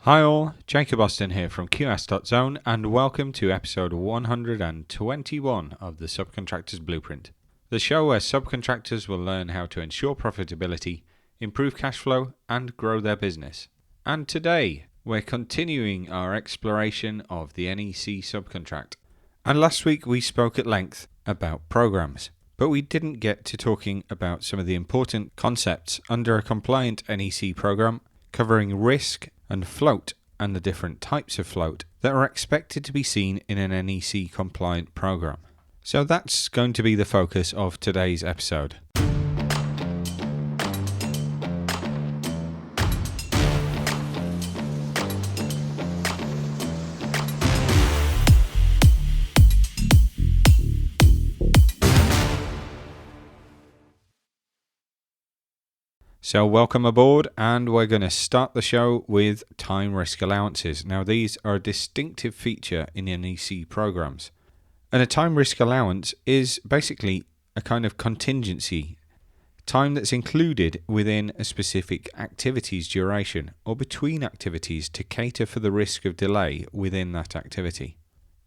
Hi all, Jacob Austin here from QS.Zone and welcome to episode 121 of the Subcontractors Blueprint, the show where subcontractors will learn how to ensure profitability, improve cash flow and grow their business. And today we're continuing our exploration of the NEC subcontract. And last week we spoke at length about programs, but we didn't get to talking about some of the important concepts under a compliant NEC program covering risk and float and the different types of float that are expected to be seen in an NEC compliant program. So that's going to be the focus of today's episode. So welcome aboard, and we're going to start the show with time risk allowances. Now these are a distinctive feature in NEC programs. And a time risk allowance is basically a kind of contingency, time that's included within a specific activity's duration or between activities to cater for the risk of delay within that activity.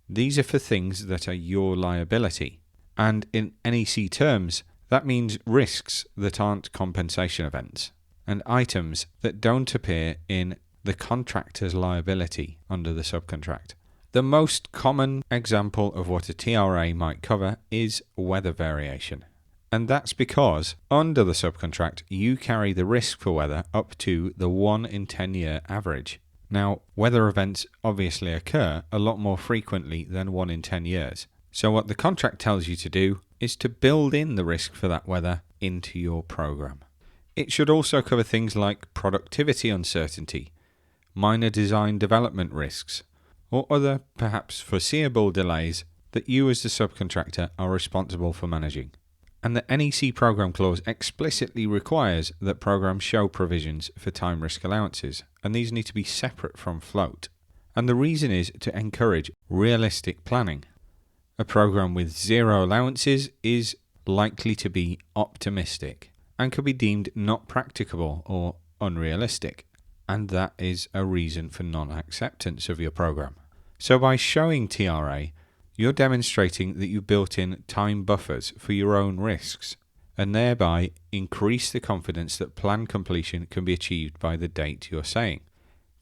These are for things that are your liability. And in NEC terms, that means risks that aren't compensation events and items that don't appear in the contractor's liability under the subcontract. The most common example of what a TRA might cover is weather variation. And that's because under the subcontract, you carry the risk for weather up to the 1 in 10 year average. Now, weather events obviously occur a lot more frequently than 1 in 10 years. So what the contract tells you to do is to build in the risk for that weather into your program. It should also cover things like productivity uncertainty, minor design development risks, or other perhaps foreseeable delays that you as the subcontractor are responsible for managing. And the NEC program clause explicitly requires that programs show provisions for time risk allowances, and these need to be separate from float. And the reason is to encourage realistic planning. A program with zero allowances is likely to be optimistic and could be deemed not practicable or unrealistic, and that is a reason for non-acceptance of your program. So by showing TRA, you're demonstrating that you've built in time buffers for your own risks and thereby increase the confidence that plan completion can be achieved by the date you're saying.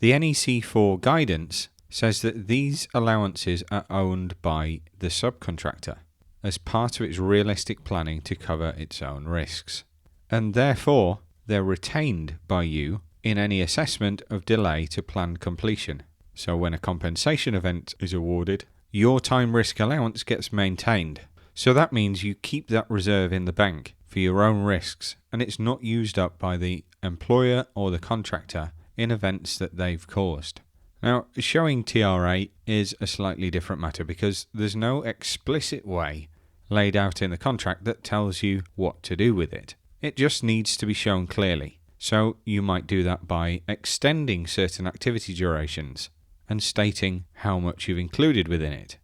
The NEC 4 guidance says that these allowances are owned by the subcontractor as part of its realistic planning to cover its own risks, and therefore they're retained by you in any assessment of delay to planned completion. So when a compensation event is awarded, your time risk allowance gets maintained. So that means you keep that reserve in the bank for your own risks, and it's not used up by the employer or the contractor in events that they've caused. Now, showing TRA is a slightly different matter because there's no explicit way laid out in the contract that tells you what to do with it. It just needs to be shown clearly. So you might do that by extending certain activity durations and stating how much you've included within it,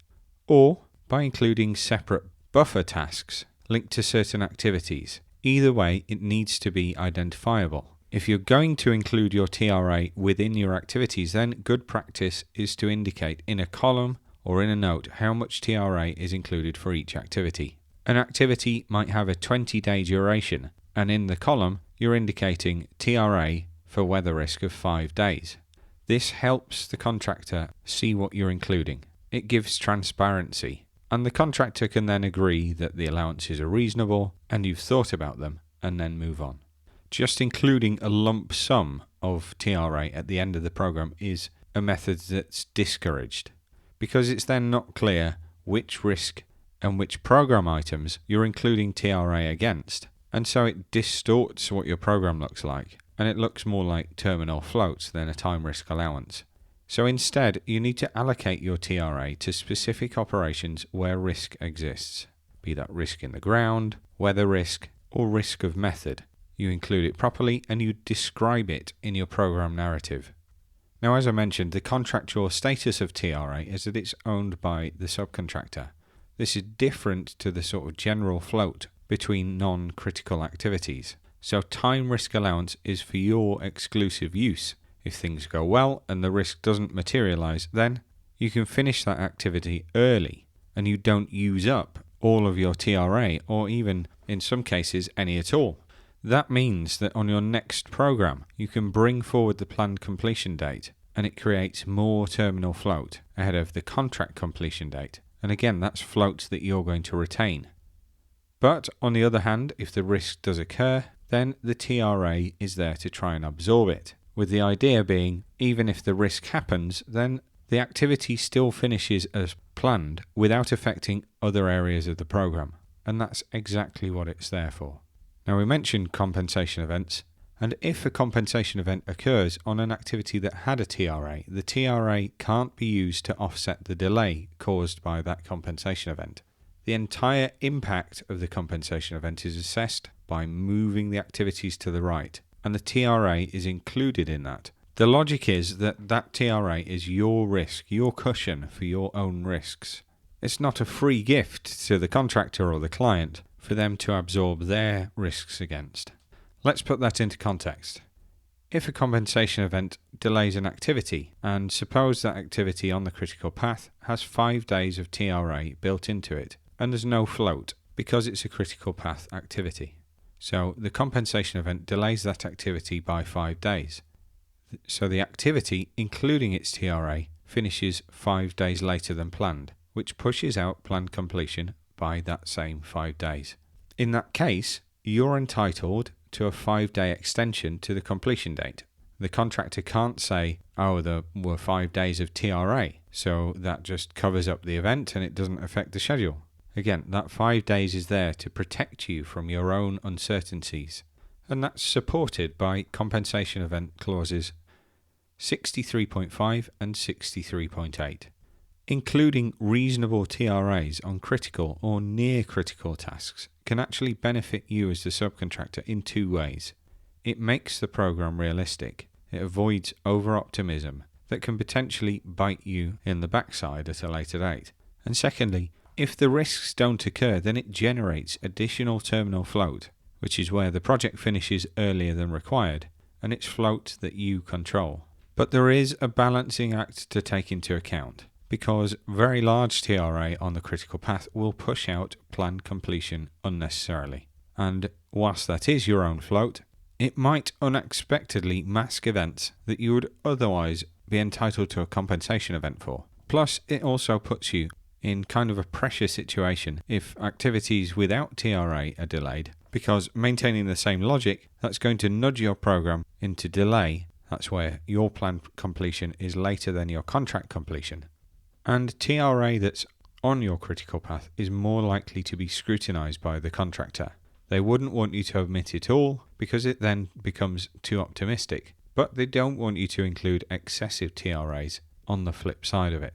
or by including separate buffer tasks linked to certain activities. Either way, it needs to be identifiable. If you're going to include your TRA within your activities, then good practice is to indicate in a column or in a note how much TRA is included for each activity. An activity might have a 20-day duration, and in the column you're indicating TRA for weather risk of 5 days. This helps the contractor see what you're including. It gives transparency, and the contractor can then agree that the allowances are reasonable and you've thought about them, and then move on. Just including a lump sum of TRA at the end of the program is a method that's discouraged because it's then not clear which risk and which program items you're including TRA against, and so it distorts what your program looks like, and it looks more like terminal floats than a time risk allowance. So instead, you need to allocate your TRA to specific operations where risk exists, be that risk in the ground, weather risk, or risk of method. You include it properly and you describe it in your program narrative. Now, as I mentioned, the contractual status of TRA is that it's owned by the subcontractor. This is different to the sort of general float between non-critical activities. So time risk allowance is for your exclusive use. If things go well and the risk doesn't materialize, then you can finish that activity early and you don't use up all of your TRA, or even in some cases any at all. That means that on your next program you can bring forward the planned completion date, and it creates more terminal float ahead of the contract completion date. And again, that's float that you're going to retain. But on the other hand, if the risk does occur, then the TRA is there to try and absorb it, with the idea being, even if the risk happens, then the activity still finishes as planned without affecting other areas of the program. And that's exactly what it's there for. Now, we mentioned compensation events, and if a compensation event occurs on an activity that had a TRA, the TRA can't be used to offset the delay caused by that compensation event. The entire impact of the compensation event is assessed by moving the activities to the right, and the TRA is included in that. The logic is that that TRA is your risk, your cushion for your own risks. It's not a free gift to the contractor or the client for them to absorb their risks against. Let's put that into context. If a compensation event delays an activity, and suppose that activity on the critical path has 5 days of TRA built into it, and there's no float because it's a critical path activity. So the compensation event delays that activity by 5 days. So the activity, including its TRA, finishes 5 days later than planned, which pushes out planned completion by that same 5 days. In that case, you're entitled to a 5-day extension to the completion date. The contractor can't say, oh, there were 5 days of TRA, so that just covers up the event and it doesn't affect the schedule. Again, that 5 days is there to protect you from your own uncertainties, and that's supported by compensation event clauses 63.5 and 63.8. Including reasonable TRAs on critical or near critical tasks can actually benefit you as the subcontractor in 2 ways. It makes the program realistic. It avoids over-optimism that can potentially bite you in the backside at a later date. And secondly, if the risks don't occur, then it generates additional terminal float, which is where the project finishes earlier than required, and it's float that you control. But there is a balancing act to take into account, because very large TRA on the critical path will push out planned completion unnecessarily. And whilst that is your own float, it might unexpectedly mask events that you would otherwise be entitled to a compensation event for. Plus, it also puts you in kind of a pressure situation if activities without TRA are delayed, because maintaining the same logic, that's going to nudge your program into delay. That's where your planned completion is later than your contract completion. And TRA that's on your critical path is more likely to be scrutinized by the contractor. They wouldn't want you to omit it all because it then becomes too optimistic, but they don't want you to include excessive TRAs on the flip side of it.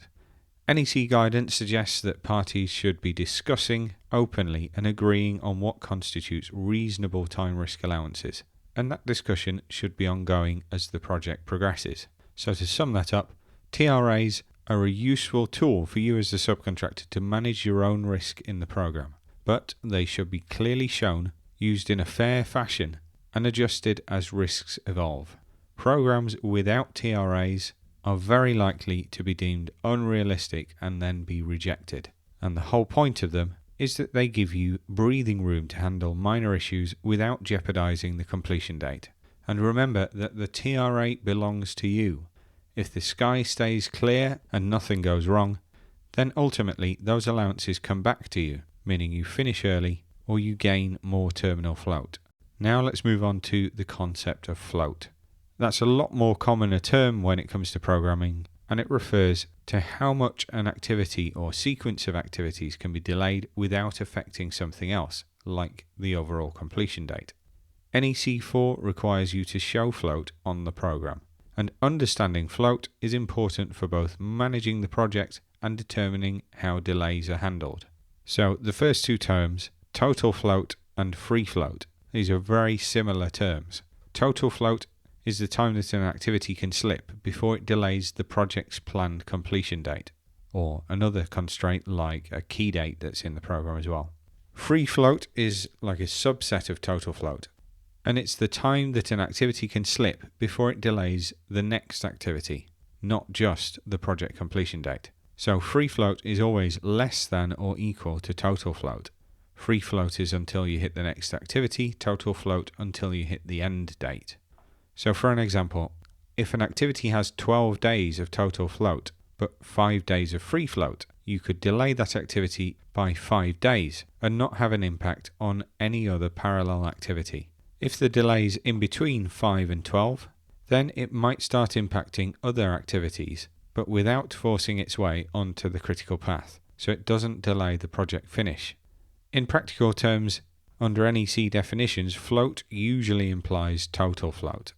NEC guidance suggests that parties should be discussing openly and agreeing on what constitutes reasonable time risk allowances, and that discussion should be ongoing as the project progresses. So to sum that up, TRAs are a useful tool for you as the subcontractor to manage your own risk in the program, but they should be clearly shown, used in a fair fashion, and adjusted as risks evolve. Programs without TRAs are very likely to be deemed unrealistic and then be rejected, and the whole point of them is that they give you breathing room to handle minor issues without jeopardizing the completion date. And remember that the TRA belongs to you. If the sky stays clear and nothing goes wrong, then ultimately those allowances come back to you, meaning you finish early or you gain more terminal float. Now let's move on to the concept of float. That's a lot more common a term when it comes to programming, and it refers to how much an activity or sequence of activities can be delayed without affecting something else, like the overall completion date. NEC 4 requires you to show float on the program, and understanding float is important for both managing the project and determining how delays are handled. So the first 2 terms, total float and free float, these are very similar terms. Total float is the time that an activity can slip before it delays the project's planned completion date, or another constraint like a key date that's in the program as well. Free float is like a subset of total float. and it's the time that an activity can slip before it delays the next activity, not just the project completion date. So free float is always less than or equal to total float. Free float is until you hit the next activity, total float until you hit the end date. So for an example, if an activity has 12 days of total float, but 5 days of free float, you could delay that activity by 5 days and not have an impact on any other parallel activity. If the delay is in between 5 and 12, then it might start impacting other activities, but without forcing its way onto the critical path, so it doesn't delay the project finish. In practical terms, under NEC definitions, float usually implies total float.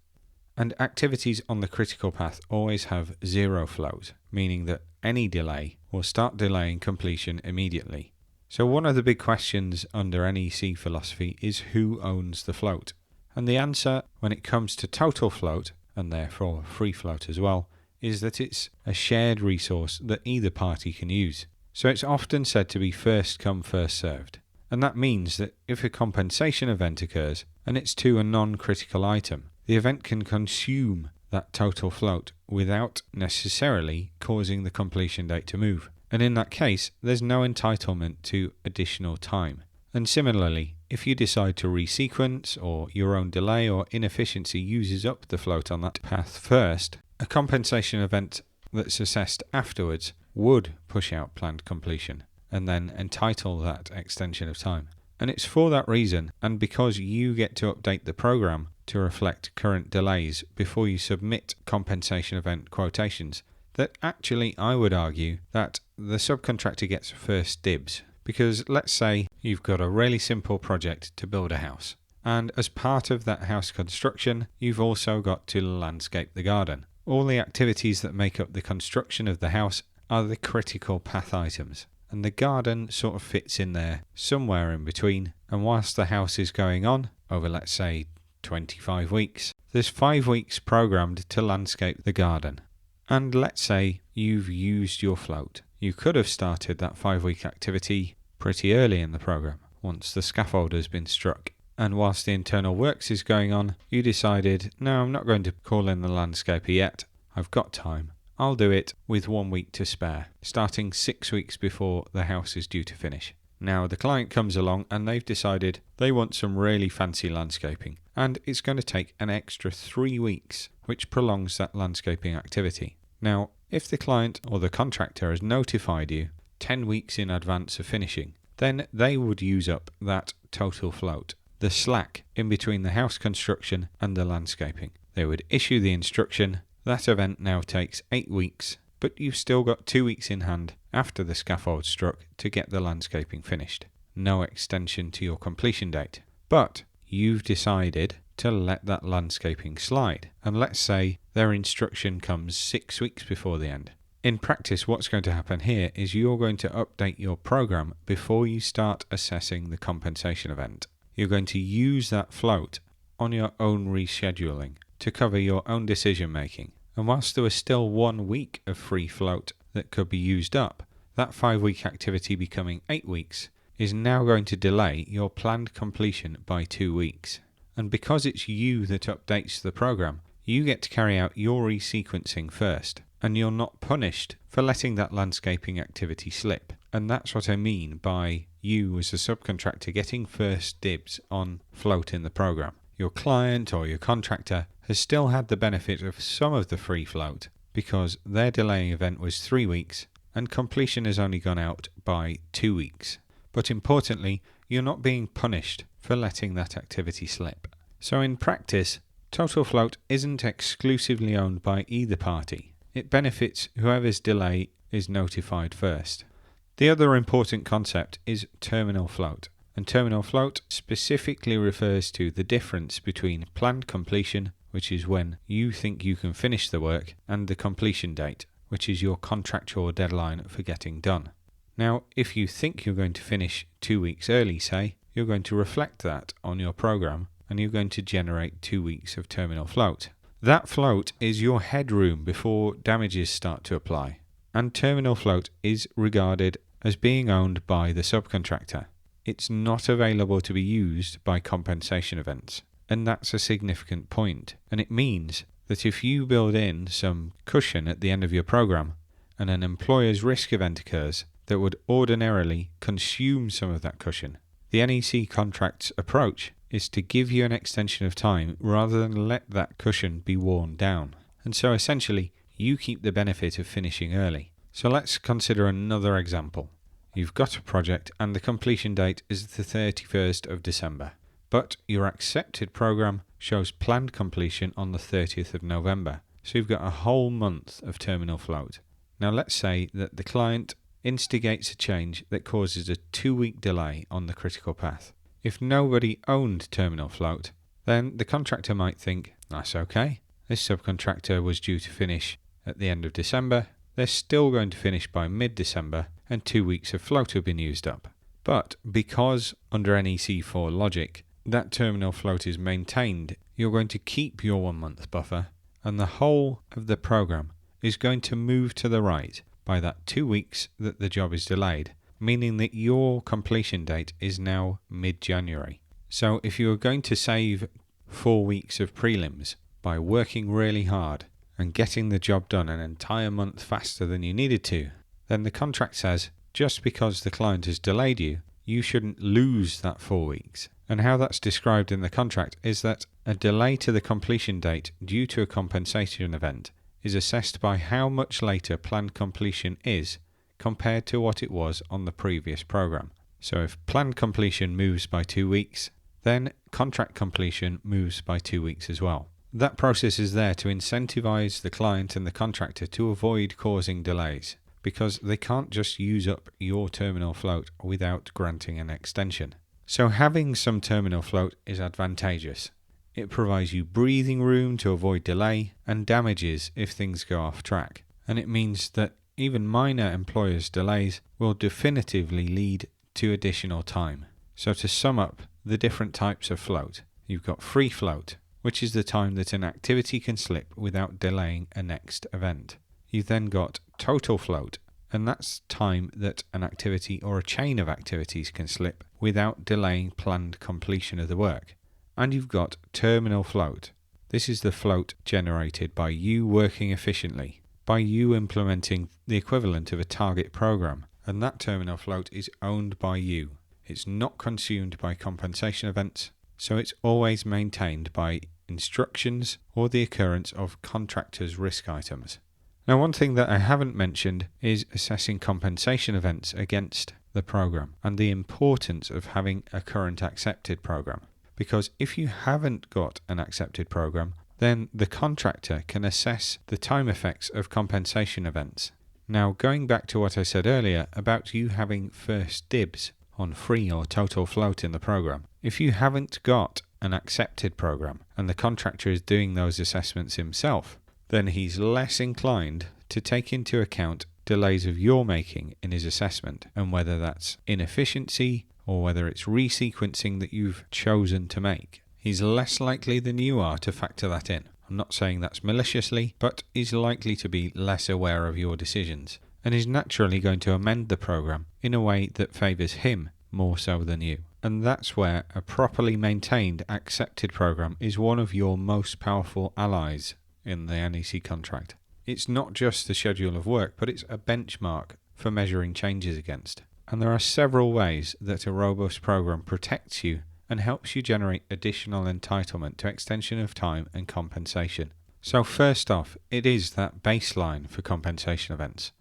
And activities on the critical path always have zero float, meaning that any delay will start delaying completion immediately. So one of the big questions under NEC philosophy is who owns the float? And the answer, when it comes to total float, and therefore free float as well, is that it's a shared resource that either party can use. So it's often said to be first come, first served. And that means that if a compensation event occurs and it's to a non-critical item, the event can consume that total float without necessarily causing the completion date to move. And in that case, there's no entitlement to additional time. And similarly, if you decide to resequence or your own delay or inefficiency uses up the float on that path first, a compensation event that's assessed afterwards would push out planned completion and then entitle that extension of time. And it's for that reason, and because you get to update the program to reflect current delays before you submit compensation event quotations, that actually I would argue that the subcontractor gets first dibs. Because let's say you've got a really simple project to build a house, and as part of that house construction, you've also got to landscape the garden. All the activities that make up the construction of the house are the critical path items, and the garden sort of fits in there somewhere in between. And whilst the house is going on over, let's say, 25 weeks, there's 5 weeks programmed to landscape the garden. And let's say you've used your float. You could have started that 5-week activity pretty early in the program, once the scaffold has been struck. And whilst the internal works is going on, you decided, no, I'm not going to call in the landscaper yet. I've got time. I'll do it with 1 week to spare, starting 6 weeks before the house is due to finish. Now the client comes along and they've decided they want some really fancy landscaping, and it's going to take an extra 3 weeks, which prolongs that landscaping activity. Now, if the client or the contractor has notified you 10 weeks in advance of finishing, then they would use up that total float, the slack in between the house construction and the landscaping. They would issue the instruction. That event now takes 8 weeks, but you've still got 2 weeks in hand after the scaffold struck to get the landscaping finished. No extension to your completion date. But you've decided to let that landscaping slide, and let's say their instruction comes 6 weeks before the end. In practice, what's going to happen here is you're going to update your program before you start assessing the compensation event. You're going to use that float on your own rescheduling to cover your own decision making. And whilst there was still 1 week of free float that could be used up, that 5-week activity becoming 8 weeks is now going to delay your planned completion by 2 weeks. And because it's you that updates the program, you get to carry out your resequencing first, and you're not punished for letting that landscaping activity slip. And that's what I mean by you as a subcontractor getting first dibs on float in the program. Your client or your contractor has still had the benefit of some of the free float because their delaying event was 3 weeks and completion has only gone out by 2 weeks. But importantly, you're not being punished for letting that activity slip. So in practice, total float isn't exclusively owned by either party. It benefits whoever's delay is notified first. The other important concept is terminal float. And terminal float specifically refers to the difference between planned completion, which is when you think you can finish the work, and the completion date, which is your contractual deadline for getting done. Now, if you think you're going to finish 2 weeks early, say, you're going to reflect that on your program and you're going to generate 2 weeks of terminal float. That float is your headroom before damages start to apply. And terminal float is regarded as being owned by the subcontractor. It's not available to be used by compensation events. And that's a significant point. And it means that if you build in some cushion at the end of your program and an employer's risk event occurs that would ordinarily consume some of that cushion, the NEC contracts approach is to give you an extension of time rather than let that cushion be worn down. And so essentially, you keep the benefit of finishing early. So let's consider another example. You've got a project and the completion date is the 31st of December, but your accepted program shows planned completion on the 30th of November. So you've got a whole month of terminal float. Now let's say that the client instigates a change that causes a 2-week delay on the critical path. If nobody owned terminal float, then the contractor might think, that's okay. This subcontractor was due to finish at the end of December. They're still going to finish by mid-December and 2 weeks of float have been used up. But because under NEC 4 logic, that terminal float is maintained, you're going to keep your 1 month buffer and the whole of the program is going to move to the right by that 2 weeks that the job is delayed, meaning that your completion date is now mid-January. So if you are going to save 4 weeks of prelims by working really hard and getting the job done an entire month faster than you needed to, then the contract says just because the client has delayed you, you shouldn't lose that 4 weeks. And how that's described in the contract is that a delay to the completion date due to a compensation event is assessed by how much later planned completion is compared to what it was on the previous program. So if planned completion moves by 2 weeks, then contract completion moves by 2 weeks as well. That process is there to incentivize the client and the contractor to avoid causing delays, because they can't just use up your terminal float without granting an extension. So having some terminal float is advantageous. It provides you breathing room to avoid delay and damages if things go off track. And it means that even minor employers' delays will definitively lead to additional time. So to sum up the different types of float, you've got free float, which is the time that an activity can slip without delaying a next event. You've then got total float, and that's time that an activity or a chain of activities can slip without delaying planned completion of the work. And you've got terminal float. This is the float generated by you working efficiently, by you implementing the equivalent of a target program, and that terminal float is owned by you. It's not consumed by compensation events, so it's always maintained by instructions or the occurrence of contractors' risk items. Now, one thing that I haven't mentioned is assessing compensation events against the program and the importance of having a current accepted program. Because if you haven't got an accepted program, then the contractor can assess the time effects of compensation events. Now, going back to what I said earlier about you having first dibs on free or total float in the program, if you haven't got an accepted program and the contractor is doing those assessments himself, then he's less inclined to take into account delays of your making in his assessment, and whether that's inefficiency or whether it's resequencing that you've chosen to make. He's less likely than you are to factor that in. I'm not saying that's maliciously, but is likely to be less aware of your decisions, and is naturally going to amend the program in a way that favours him more so than you. And that's where a properly maintained accepted program is one of your most powerful allies in the NEC contract. It's not just the schedule of work, but it's a benchmark for measuring changes against. And there are several ways that a robust program protects you and helps you generate additional entitlement to extension of time and compensation. So first off, it is that baseline for compensation events.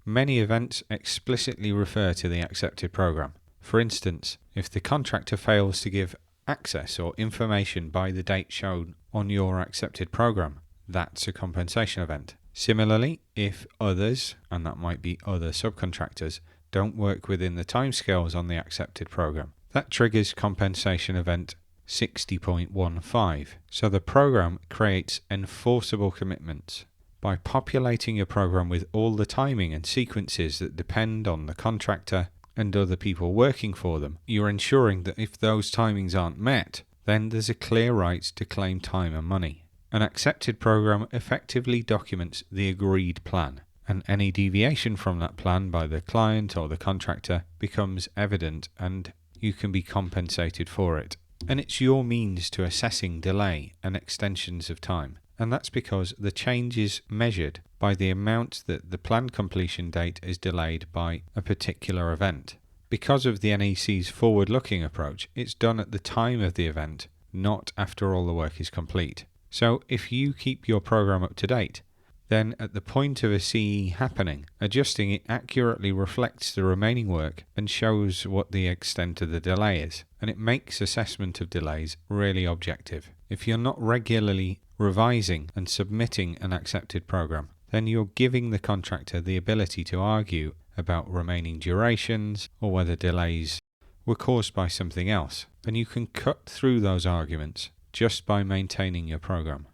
Many events explicitly refer to the accepted program. For instance, if the contractor fails to give access or information by the date shown on your accepted program, that's a compensation event. Similarly, if others, and that might be other subcontractors, don't work within the timescales on the accepted program, that triggers compensation event 60.15. So the program creates enforceable commitments. By populating your program with all the timing and sequences that depend on the contractor and other people working for them, you're ensuring that if those timings aren't met, then there's a clear right to claim time and money. An accepted program effectively documents the agreed plan, and any deviation from that plan by the client or the contractor becomes evident and you can be compensated for it. and it's your means to assessing delay and extensions of time. And that's because the change is measured by the amount that the planned completion date is delayed by a particular event. Because of the NEC's forward-looking approach, it's done at the time of the event, not after all the work is complete. So if you keep your program up to date, then at the point of a CE happening, adjusting it accurately reflects the remaining work and shows what the extent of the delay is, and it makes assessment of delays really objective. If you're not regularly revising and submitting an accepted program, then you're giving the contractor the ability to argue about remaining durations or whether delays were caused by something else, and you can cut through those arguments just by maintaining your program.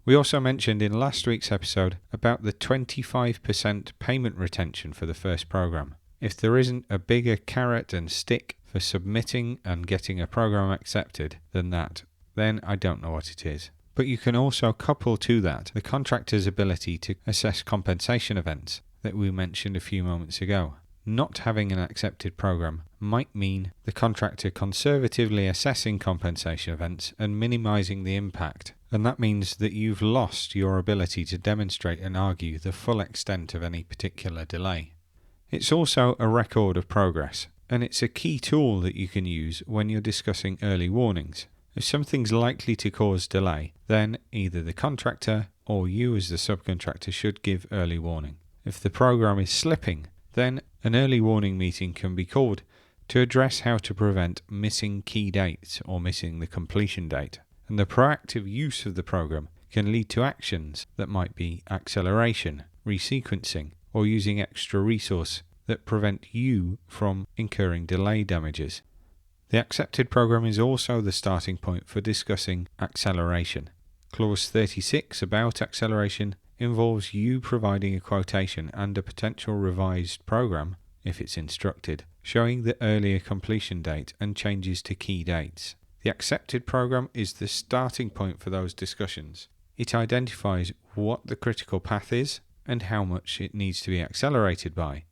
We also mentioned in last week's episode about the 25% payment retention for the first program. If there isn't a bigger carrot and stick for submitting and getting a program accepted than that, then I don't know what it is. But you can also couple to that the contractor's ability to assess compensation events that we mentioned a few moments ago. Not having an accepted program might mean the contractor conservatively assessing compensation events and minimising the impact, and that means that you've lost your ability to demonstrate and argue the full extent of any particular delay. It's also a record of progress, and it's a key tool that you can use when you're discussing early warnings. If something's likely to cause delay, then either the contractor or you as the subcontractor should give early warning. If the program is slipping, then an early warning meeting can be called to address how to prevent missing key dates or missing the completion date. And the proactive use of the program can lead to actions that might be acceleration, resequencing, or using extra resource that prevent you from incurring delay damages. The accepted program is also the starting point for discussing acceleration. Clause 36 about acceleration involves you providing a quotation and a potential revised program, if it's instructed, showing the earlier completion date and changes to key dates. The accepted program is the starting point for those discussions. It identifies what the critical path is and how much it needs to be accelerated by.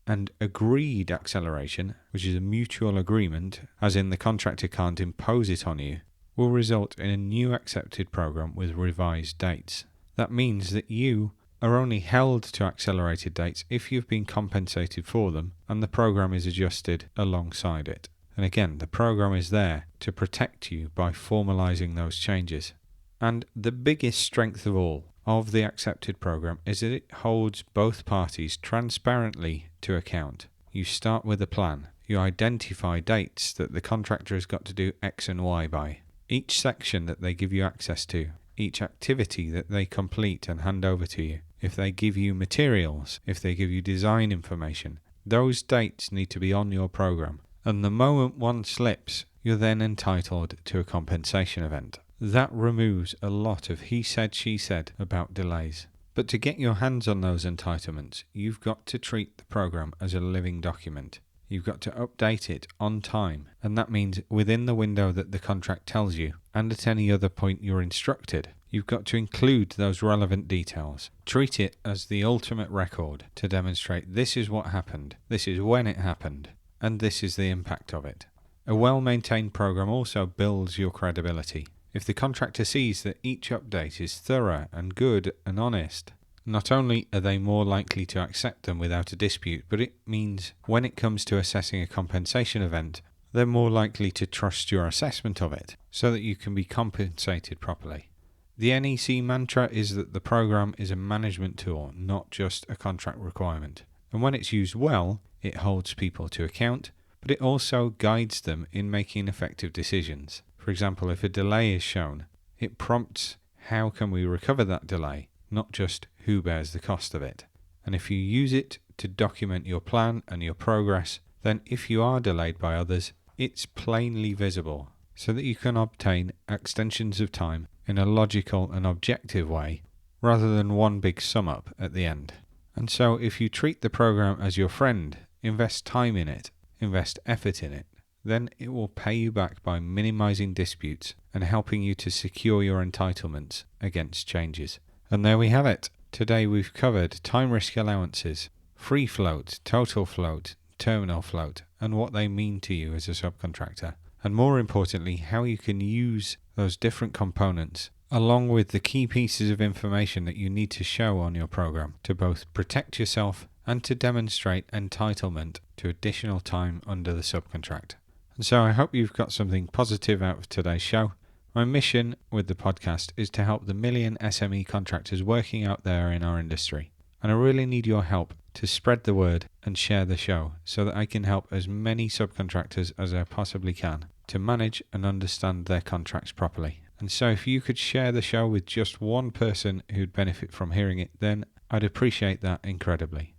And agreed acceleration, which is a mutual agreement, as in the contractor can't impose it on you, will result in a new accepted program with revised dates. That means that you are only held to accelerated dates if you've been compensated for them and the program is adjusted alongside it. And again, the program is there to protect you by formalizing those changes. And the biggest strength of all of the accepted program is that it holds both parties transparently to account. You start with a plan. You identify dates that the contractor has got to do X and Y by. Each section that they give you access to, each activity that they complete and hand over to you, if they give you materials, if they give you design information, those dates need to be on your program. And the moment one slips, you're then entitled to a compensation event. That removes a lot of he said, she said about delays. But to get your hands on those entitlements, you've got to treat the program as a living document. You've got to update it on time, and that means within the window that the contract tells you, and at any other point you're instructed. You've got to include those relevant details. Treat it as the ultimate record to demonstrate this is what happened, this is when it happened, and this is the impact of it. A well-maintained program also builds your credibility. If the contractor sees that each update is thorough and good and honest, not only are they more likely to accept them without a dispute, but it means when it comes to assessing a compensation event, they're more likely to trust your assessment of it so that you can be compensated properly. The NEC mantra is that the program is a management tool, not just a contract requirement. And when it's used well, it holds people to account, but it also guides them in making effective decisions. For example, if a delay is shown, it prompts how can we recover that delay, not just who bears the cost of it. And if you use it to document your plan and your progress, then if you are delayed by others, it's plainly visible so that you can obtain extensions of time in a logical and objective way rather than one big sum up at the end. And so if you treat the program as your friend, invest time in it, invest effort in it, then it will pay you back by minimizing disputes and helping you to secure your entitlements against changes. And there we have it. Today we've covered time risk allowances, free float, total float, terminal float, and what they mean to you as a subcontractor. and more importantly, how you can use those different components along with the key pieces of information that you need to show on your program to both protect yourself and to demonstrate entitlement to additional time under the subcontract. And so I hope you've got something positive out of today's show. My mission with the podcast is to help the million SME contractors working out there in our industry. And I really need your help to spread the word and share the show so that I can help as many subcontractors as I possibly can to manage and understand their contracts properly. And so if you could share the show with just one person who'd benefit from hearing it, then I'd appreciate that incredibly.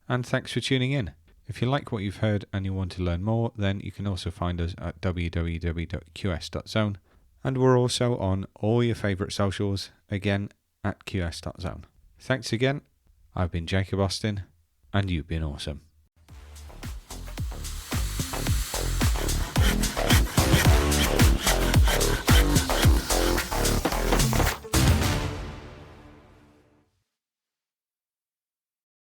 And thanks for tuning in. If you like what you've heard and you want to learn more, then you can also find us at www.qs.zone. And we're also on all your favourite socials, again, at qs.zone. Thanks again. I've been Jacob Austin, and you've been awesome.